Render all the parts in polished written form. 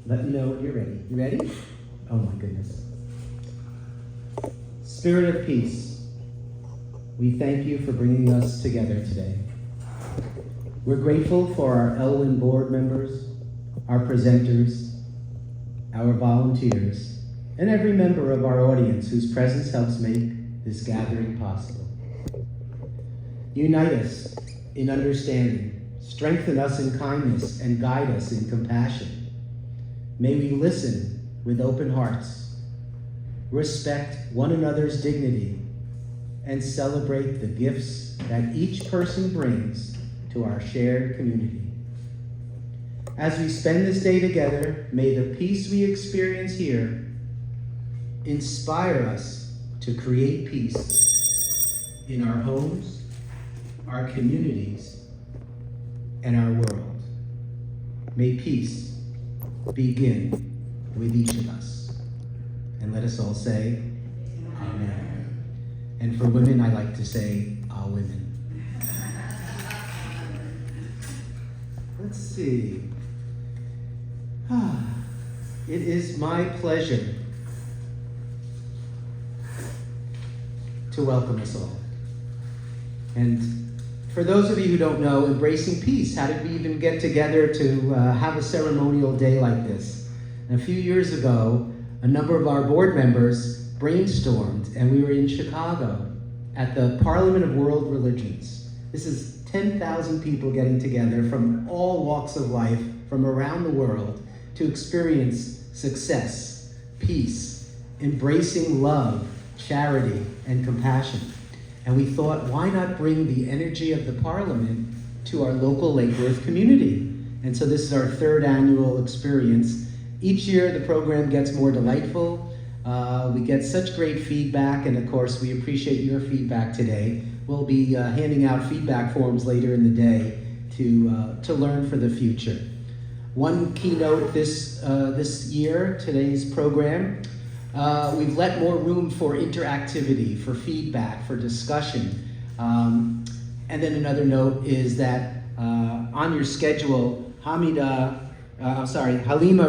Let me know when you're ready. You ready? Oh my goodness. Spirit of peace, we thank you for bringing us together today. We're grateful for our Elwyn board members, our presenters, our volunteers, and every member of our audience whose presence helps make this gathering possible. Unite us in understanding, strengthen us in kindness, and guide us in compassion. May we listen with open hearts, respect one another's dignity, and celebrate the gifts that each person brings to our shared community. As we spend this day together, may the peace we experience here inspire us to create peace in our homes, our communities, and our world. May peace begin with each of us. And let us all say, Amen. And for women, I like to say, all women. Let's see. It is my pleasure to welcome us all. And for those of you who don't know, Embracing Peace, how did we even get together to have a ceremonial day like this? And a few years ago, a number of our board members brainstormed, and we were in Chicago at the Parliament of World Religions. This is 10,000 people getting together from all walks of life, from around the world, to experience success, peace, embracing love, charity, and compassion. And we thought, why not bring the energy of the Parliament to our local Lake Worth community? And so this is our third annual experience. Each year the program gets more delightful. We get such great feedback, and of course we appreciate your feedback today. We'll be handing out feedback forms later in the day to learn for the future. One keynote this year, today's program, we've let more room for interactivity, for feedback, for discussion. And then another note is that on your schedule, Halima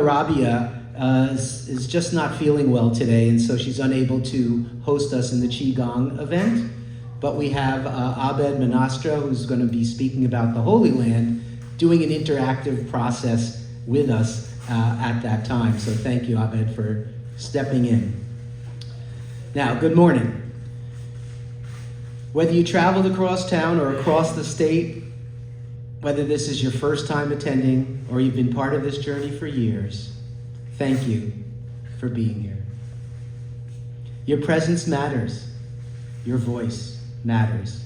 Rabia is just not feeling well today, and so she's unable to host us in the Qigong event. But we have Abed Manastra, who's going to be speaking about the Holy Land, doing an interactive process with us at that time. So thank you, Abed, for stepping in. Now, good morning. Whether you traveled across town or across the state, whether this is your first time attending or you've been part of this journey for years, thank you for being here. Your presence matters. Your voice matters.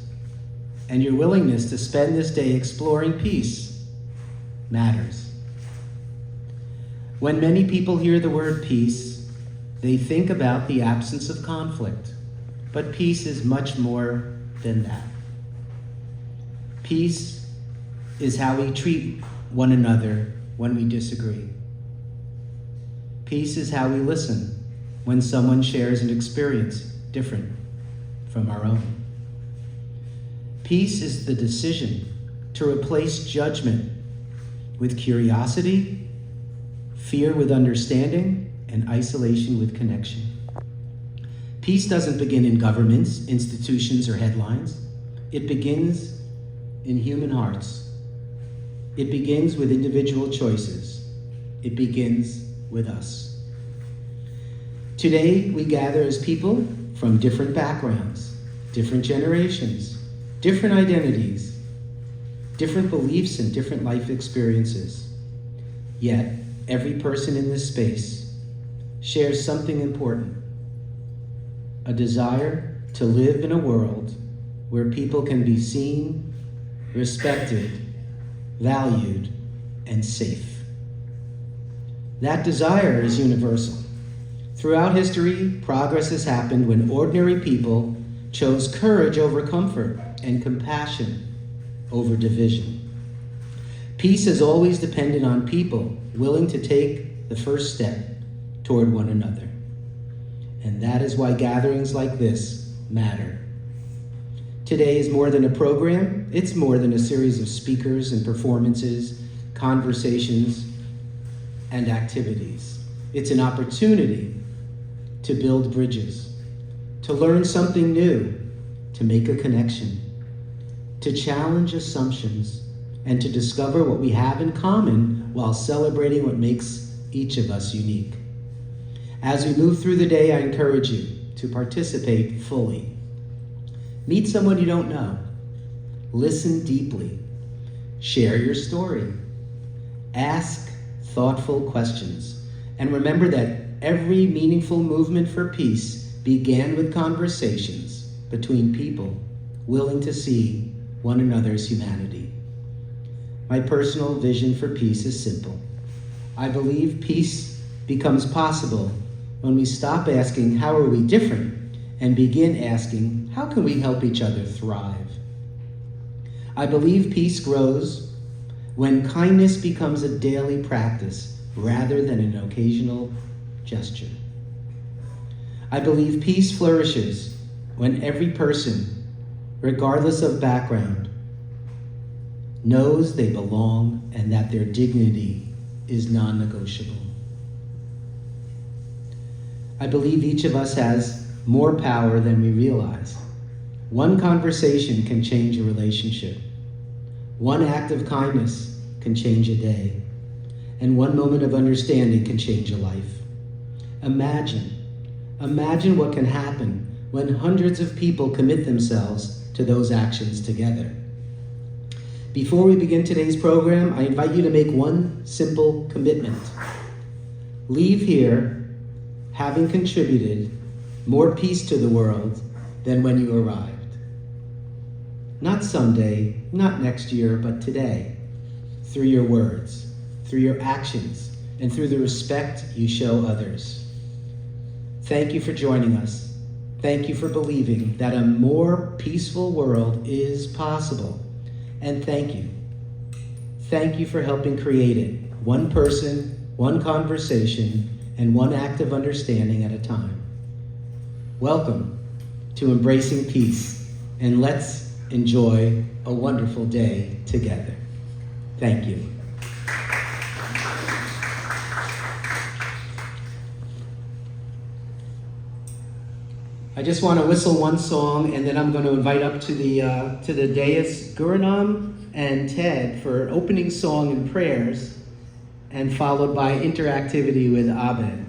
And your willingness to spend this day exploring peace matters. When many people hear the word peace, they think about the absence of conflict. But peace is much more than that. Peace is how we treat one another when we disagree. Peace is how we listen when someone shares an experience different from our own. Peace is the decision to replace judgment with curiosity, fear with understanding, and isolation with connection. Peace doesn't begin in governments, institutions, or headlines. It begins in human hearts. It begins with individual choices. It begins with us. Today, we gather as people from different backgrounds, different generations, different identities, different beliefs, and different life experiences. Yet, every person in this space shares something important: a desire to live in a world where people can be seen, respected, valued, and safe. That desire is universal. Throughout history, progress has happened when ordinary people chose courage over comfort and compassion over division. Peace has always depended on people willing to take the first step toward one another. And that is why gatherings like this matter. Today is more than a program. It's more than a series of speakers and performances, conversations. and activities. It's an opportunity to build bridges, to learn something new, to make a connection, to challenge assumptions, and to discover what we have in common while celebrating what makes each of us unique. As we move through the day, I encourage you to participate fully. Meet someone you don't know. Listen deeply. Share your story. Ask thoughtful questions. And remember that every meaningful movement for peace began with conversations between people willing to see one another's humanity. My personal vision for peace is simple. I believe peace becomes possible when we stop asking, how are we different? And begin asking, how can we help each other thrive? I believe peace grows when kindness becomes a daily practice rather than an occasional gesture. I believe peace flourishes when every person, regardless of background, knows they belong and that their dignity is non-negotiable. I believe each of us has more power than we realize. One conversation can change a relationship. One act of kindness can change a day. And one moment of understanding can change a life. Imagine what can happen when hundreds of people commit themselves to those actions together. Before we begin today's program, I invite you to make one simple commitment. Leave here having contributed more peace to the world than when you arrived. Not someday, not next year, but today, through your words, through your actions, and through the respect you show others. Thank you for joining us. Thank you for believing that a more peaceful world is possible. And thank you. Thank you for helping create it, one person, one conversation, and one act of understanding at a time. Welcome to Embracing Peace, and let's enjoy a wonderful day together. Thank you. I just want to whistle one song, and then I'm going to invite up to the dais Guranam and Ted for an opening song and prayers, and followed by interactivity with Abed.